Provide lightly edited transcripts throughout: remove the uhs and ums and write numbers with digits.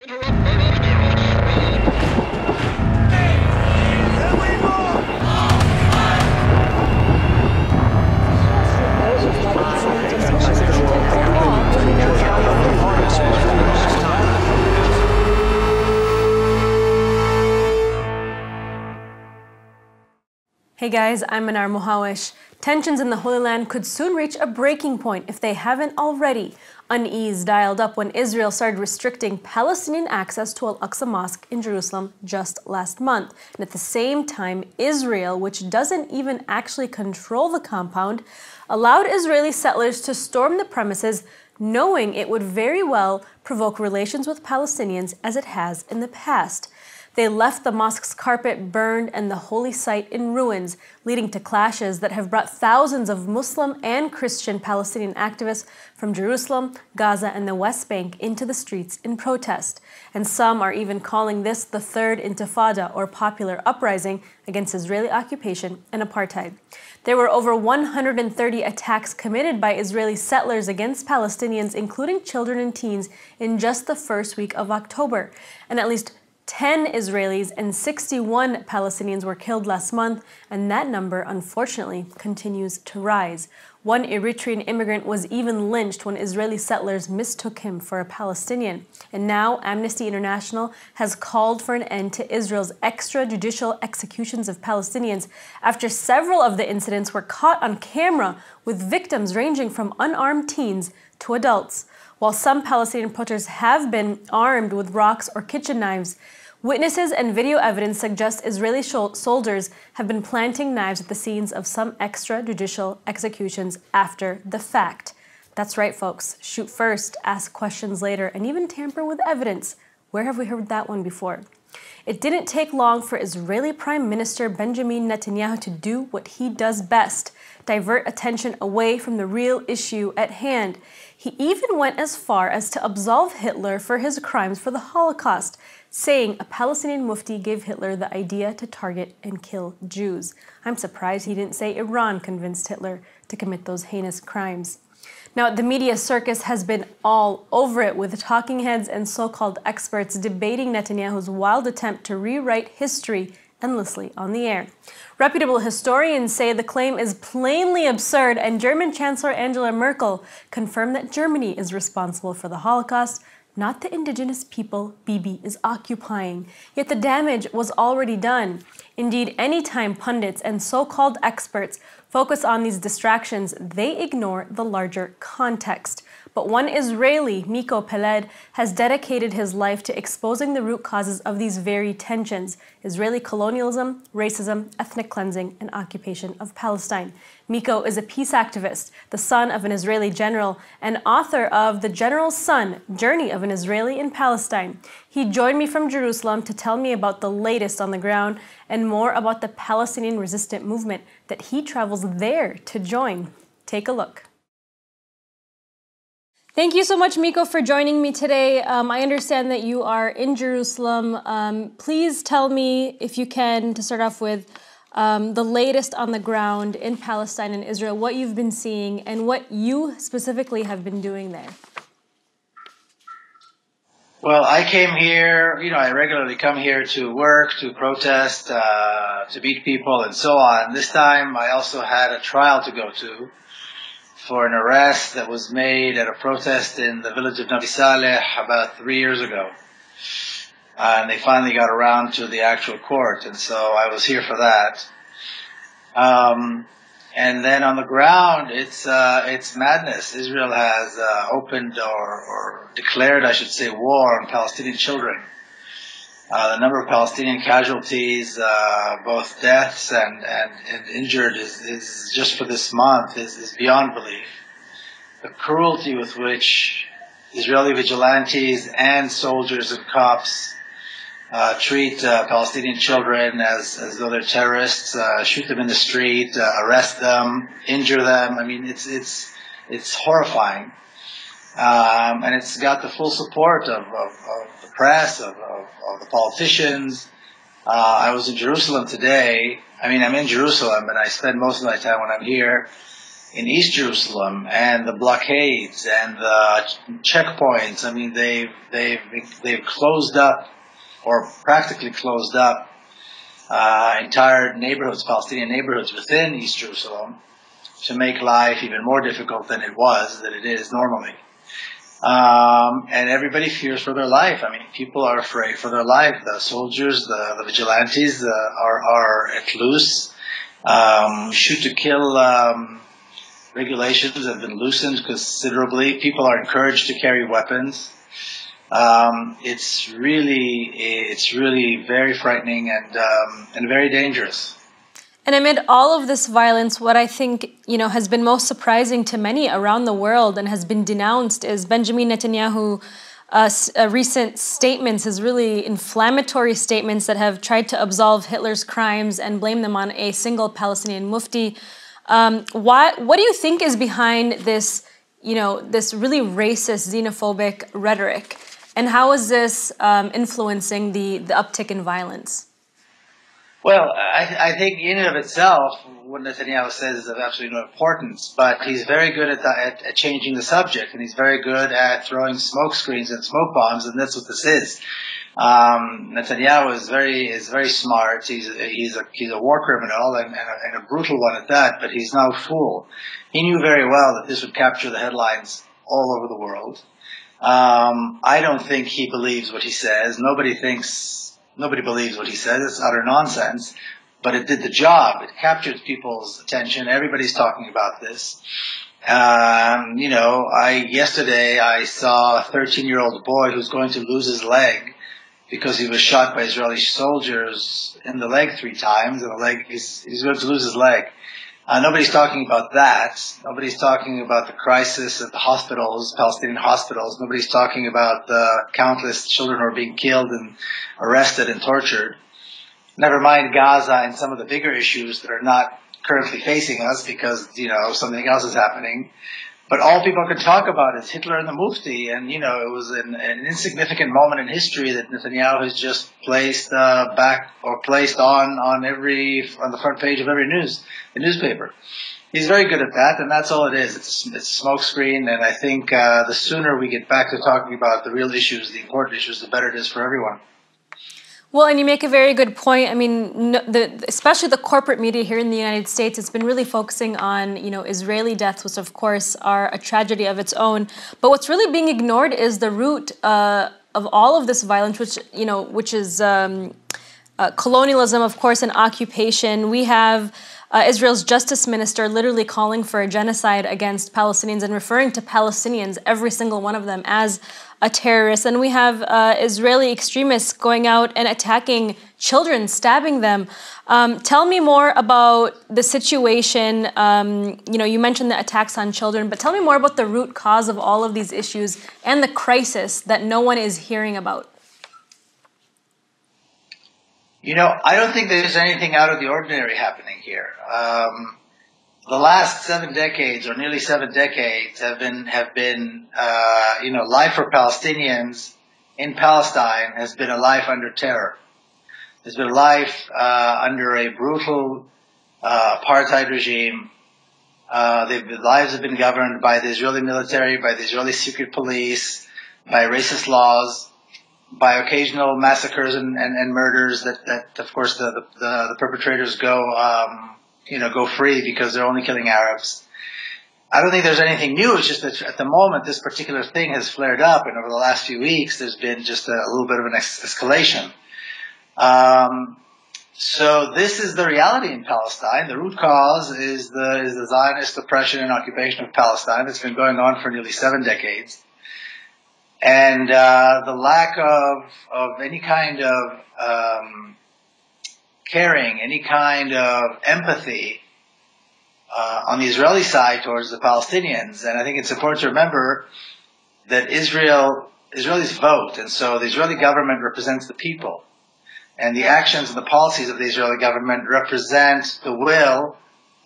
Hey guys, I'm Mnar Muhawesh. Tensions in the Holy Land could soon reach a breaking point if they haven't already. Unease dialed up when Israel started restricting Palestinian access to Al-Aqsa Mosque in Jerusalem just last month. And at the same time, Israel, which doesn't even actually control the compound, allowed Israeli settlers to storm the premises, knowing it would very well provoke relations with Palestinians as it has in the past. They left the mosque's carpet burned and the holy site in ruins, leading to clashes that have brought thousands of Muslim and Christian Palestinian activists from Jerusalem, Gaza, and the West Bank into the streets in protest. And some are even calling this the third intifada, or popular uprising, against Israeli occupation and apartheid. There were over 130 attacks committed by Israeli settlers against Palestinians, including children and teens, in just the first week of October. And at least 10 Israelis and 61 Palestinians were killed last month, and that number, unfortunately, continues to rise. One Eritrean immigrant was even lynched when Israeli settlers mistook him for a Palestinian. And now Amnesty International has called for an end to Israel's extrajudicial executions of Palestinians after several of the incidents were caught on camera, with victims ranging from unarmed teens to adults. While some Palestinian protesters have been armed with rocks or kitchen knives, witnesses and video evidence suggest Israeli soldiers have been planting knives at the scenes of some extrajudicial executions after the fact. That's right, folks. Shoot first, ask questions later, and even tamper with evidence. Where have we heard that one before? It didn't take long for Israeli Prime Minister Benjamin Netanyahu to do what he does best: divert attention away from the real issue at hand. He even went as far as to absolve Hitler for his crimes for the Holocaust, saying a Palestinian mufti gave Hitler the idea to target and kill Jews. I'm surprised he didn't say Iran convinced Hitler to commit those heinous crimes. Now, the media circus has been all over it, with talking heads and so-called experts debating Netanyahu's wild attempt to rewrite history endlessly on the air. Reputable historians say the claim is plainly absurd, and German Chancellor Angela Merkel confirmed that Germany is responsible for the Holocaust, not the indigenous people Bibi is occupying. Yet the damage was already done. Indeed, anytime pundits and so-called experts focus on these distractions, they ignore the larger context. But one Israeli, Miko Peled, has dedicated his life to exposing the root causes of these very tensions: Israeli colonialism, racism, ethnic cleansing, and occupation of Palestine. Miko is a peace activist, the son of an Israeli general, and author of The General's Son: Journey of an Israeli in Palestine. He joined me from Jerusalem to tell me about the latest on the ground and more about the Palestinian resistance movement that he travels there to join. Take a look. Thank you so much, Miko, for joining me today. I understand that you are in Jerusalem. Please tell me, if you can, to start off with, the latest on the ground in Palestine and Israel, what you've been seeing and what you specifically have been doing there. Well, I came here, I regularly come here to work, to protest, to meet people and so on. This time I also had a trial to go to for an arrest that was made at a protest in the village of Nabi Saleh about 3 years ago. And they finally got around to the actual court, and so I was here for that. And then on the ground, it's madness. Israel has opened or declared, I should say, war on Palestinian children. The number of Palestinian casualties, both deaths and injured, is just for this month is beyond belief. The cruelty with which Israeli vigilantes and soldiers and cops treat Palestinian children as though they're terrorists, shoot them in the street, arrest them, injure them. I mean, it's horrifying. And it's got the full support of the press, of the politicians. I was in Jerusalem today. I mean, I'm in Jerusalem, and I spend most of my time when I'm here in East Jerusalem and the blockades and the checkpoints. I mean, they've closed up or practically closed up entire neighborhoods, Palestinian neighborhoods within East Jerusalem, to make life even more difficult than it is normally. And everybody fears for their life. I mean, people are afraid for their life. The soldiers, the vigilantes are at loose. Shoot to kill regulations have been loosened considerably. People are encouraged to carry weapons. It's really very frightening and very dangerous. And amid all of this violence, what I think, has been most surprising to many around the world and has been denounced is Benjamin Netanyahu's recent statements, his really inflammatory statements that have tried to absolve Hitler's crimes and blame them on a single Palestinian mufti. What do you think is behind this, this really racist, xenophobic rhetoric? And how is this influencing the uptick in violence? Well, I think in and of itself, what Netanyahu says is of absolutely no importance, but he's very good at changing the subject, and he's very good at throwing smoke screens and smoke bombs, and that's what this is. Netanyahu is very smart. He's a war criminal and a brutal one at that, but he's no fool. He knew very well that this would capture the headlines all over the world. I don't think he believes what he says. Nobody believes what he says. It's utter nonsense. But it did the job. It captured people's attention. Everybody's talking about this. Yesterday I saw a 13-year-old boy who's going to lose his leg because he was shot by Israeli soldiers in the leg 3 times, and he's going to lose his leg. Nobody's talking about that. Nobody's talking about the crisis at the hospitals, Palestinian hospitals. Nobody's talking about the countless children who are being killed and arrested and tortured. Never mind Gaza and some of the bigger issues that are not currently facing us because, something else is happening. But all people can talk about is Hitler and the Mufti. And, it was an insignificant moment in history that Netanyahu has just placed on the front page of every newspaper. He's very good at that, and that's all it is. It's a smoke screen, and I think the sooner we get back to talking about the real issues, the important issues, the better it is for everyone. Well, and you make a very good point. I mean, especially the corporate media here in the United States, it's been really focusing on, Israeli deaths, which of course are a tragedy of its own. But what's really being ignored is the root of all of this violence, which is colonialism, of course, and occupation. We have Israel's justice minister literally calling for a genocide against Palestinians and referring to Palestinians, every single one of them, as a terrorist. And we have Israeli extremists going out and attacking children, stabbing them. Tell me more about the situation. You mentioned the attacks on children, but tell me more about the root cause of all of these issues and the crisis that no one is hearing about. I don't think there's anything out of the ordinary happening here. The last 7 decades, or nearly 7 decades, have been life for Palestinians in Palestine has been a life under terror. It's been a life under a brutal apartheid regime. Lives have been governed by the Israeli military, by the Israeli secret police, by racist laws, by occasional massacres and murders that of course the perpetrators go free because they're only killing Arabs. I don't think there's anything new. It's just that at the moment this particular thing has flared up, and over the last few weeks there's been just a little bit of an escalation. So this is the reality in Palestine. The root cause is the Zionist oppression and occupation of Palestine that's been going on for nearly 7 decades. And the lack of any kind of caring, any kind of empathy on the Israeli side towards the Palestinians. And I think it's important to remember that Israelis vote, and so the Israeli government represents the people. And the actions and the policies of the Israeli government represent the will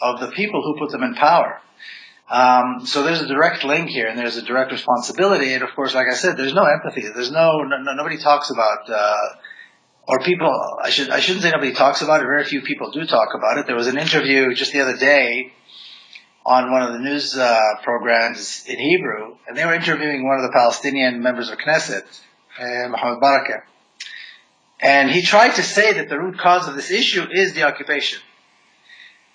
of the people who put them in power. So there's a direct link here, and there's a direct responsibility. And of course, like I said, there's no empathy. There's nobody talks about, or people. I shouldn't say nobody talks about it. Very few people do talk about it. There was an interview just the other day on one of the news programs in Hebrew, and they were interviewing one of the Palestinian members of Knesset, Mohammed Barakah. And he tried to say that the root cause of this issue is the occupation.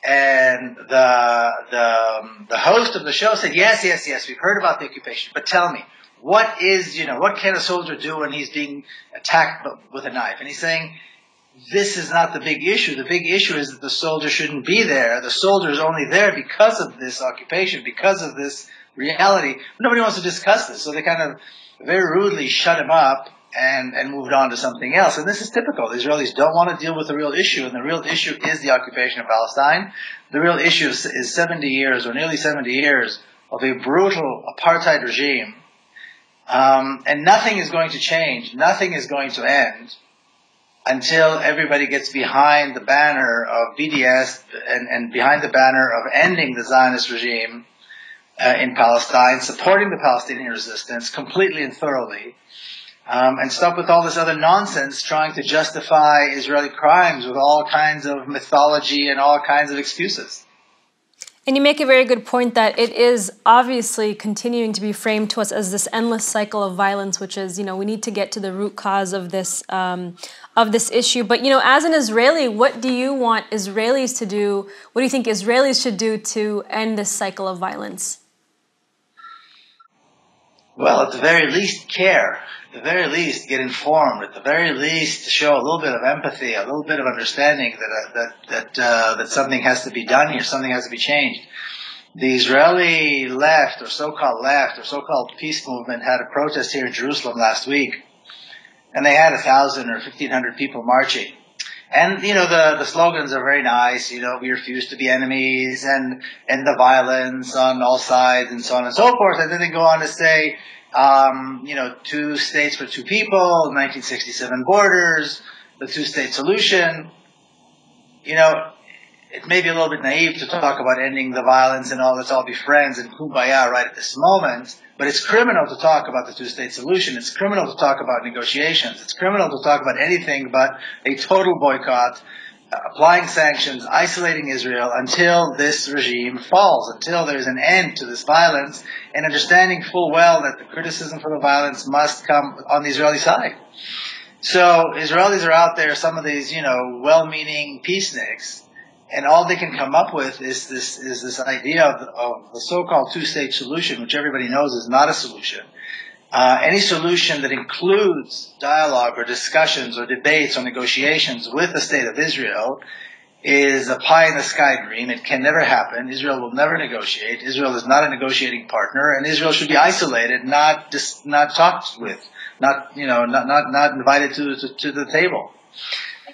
And the host of the show said, yes, we've heard about the occupation, but tell me, what can a soldier do when he's being attacked with a knife? And he's saying, this is not the big issue. The big issue is that the soldier shouldn't be there. The soldier is only there because of this occupation, because of this reality. Nobody wants to discuss this, so they kind of very rudely shut him up and moved on to something else. And this is typical. The Israelis don't want to deal with the real issue, and the real issue is the occupation of Palestine. The real issue is 70 years, or nearly 70 years, of a brutal apartheid regime. And nothing is going to change, nothing is going to end until everybody gets behind the banner of BDS and behind the banner of ending the Zionist regime in Palestine, supporting the Palestinian resistance completely and thoroughly, and stop with all this other nonsense trying to justify Israeli crimes with all kinds of mythology and all kinds of excuses. And you make a very good point that it is obviously continuing to be framed to us as this endless cycle of violence, which is, we need to get to the root cause of this issue. But, as an Israeli, what do you want Israelis to do? What do you think Israelis should do to end this cycle of violence? Well, at the very least, care. At the very least, get informed. At the very least, show a little bit of empathy, a little bit of understanding that something has to be done here, something has to be changed. The Israeli left, or so-called peace movement, had a protest here in Jerusalem last week, and they had 1,000 or 1,500 people marching. And, the slogans are very nice, we refuse to be enemies, and the violence on all sides, and so on and so forth. And then they go on to say, 2 states for 2 people, 1967 borders, the 2-state solution. It may be a little bit naive to talk about ending the violence and let's all be friends and kumbaya right at this moment, but it's criminal to talk about the 2-state solution. It's criminal to talk about negotiations. It's criminal to talk about anything but a total boycott, applying sanctions, isolating Israel until this regime falls, until there's an end to this violence, and understanding full well that the criticism for the violence must come on the Israeli side. So Israelis are out there, some of these, well-meaning peaceniks, and all they can come up with is this idea of the so-called 2-state solution, which everybody knows is not a solution. Any solution that includes dialogue or discussions or debates or negotiations with the state of Israel is a pie-in-the-sky dream. It can never happen. Israel will never negotiate. Israel is not a negotiating partner, and Israel should be isolated, not talked with, not invited to the table.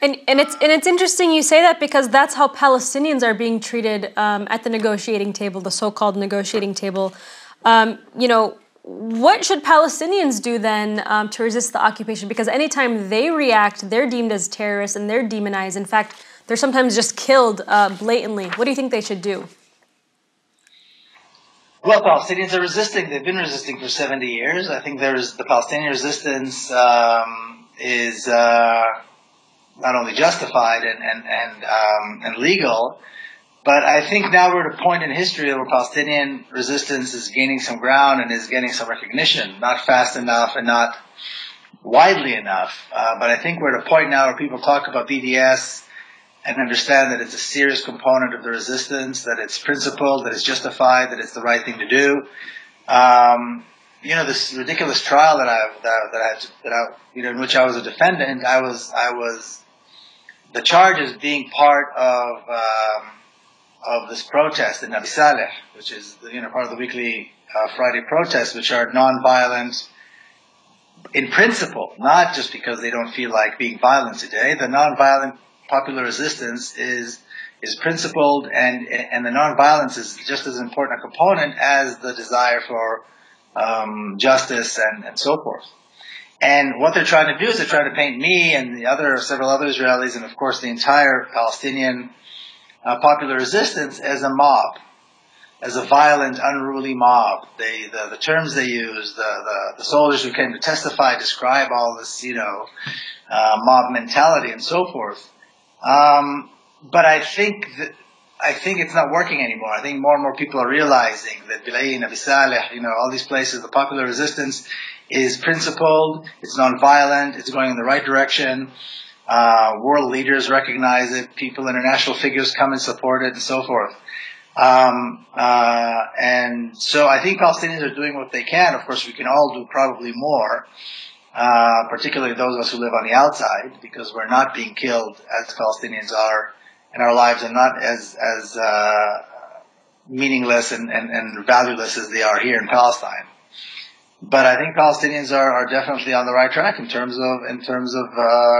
And it's interesting you say that, because that's how Palestinians are being treated at the negotiating table, the so-called negotiating table. What should Palestinians do then to resist the occupation? Because anytime they react, they're deemed as terrorists and they're demonized. In fact, they're sometimes just killed blatantly. What do you think they should do? Well, Palestinians are resisting. They've been resisting for 70 years. I think the Palestinian resistance is not only justified and legal, but I think now we're at a point in history where Palestinian resistance is gaining some ground and is getting some recognition, not fast enough and not widely enough. But I think we're at a point now where people talk about BDS and understand that it's a serious component of the resistance, that it's principled, that it's justified, that it's the right thing to do. This ridiculous trial in which I was a defendant, the charges being part of this protest in Nabi Saleh, which is part of the weekly Friday protests, which are non-violent in principle, not just because they don't feel like being violent today. The non-violent popular resistance is principled, and the non-violence is just as important a component as the desire for justice and so forth. And what they're trying to do is they're trying to paint me and several other Israelis, and of course the entire Palestinian popular resistance as a mob, as a violent, unruly mob. The terms they use, the soldiers who came to testify describe all this, mob mentality and so forth. But I think that I think it's not working anymore. I think more and more people are realizing that Bilayin, Abi Saleh, all these places, the popular resistance is principled, it's nonviolent, it's going in the right direction. World leaders recognize it, international figures come and support it, and so forth. And so I think Palestinians are doing what they can. Of course, we can all do probably more, particularly those of us who live on the outside, because we're not being killed as Palestinians are, and our lives are not as meaningless and valueless as they are here in Palestine. But I think Palestinians are definitely on the right track in terms of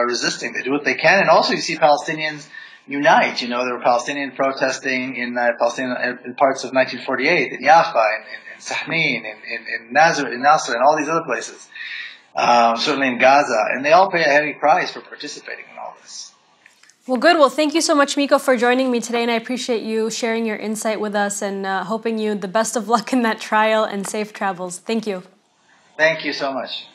resisting. They do what they can, and also you see Palestinians unite. There were Palestinians protesting in Palestine in parts of 1948, in Jaffa, in Sahnin, in Nasr, and all these other places. Certainly in Gaza, and they all pay a heavy price for participating in all this. Well, good. Well, thank you so much, Miko, for joining me today, and I appreciate you sharing your insight with us, and hoping you the best of luck in that trial and safe travels. Thank you. Thank you so much.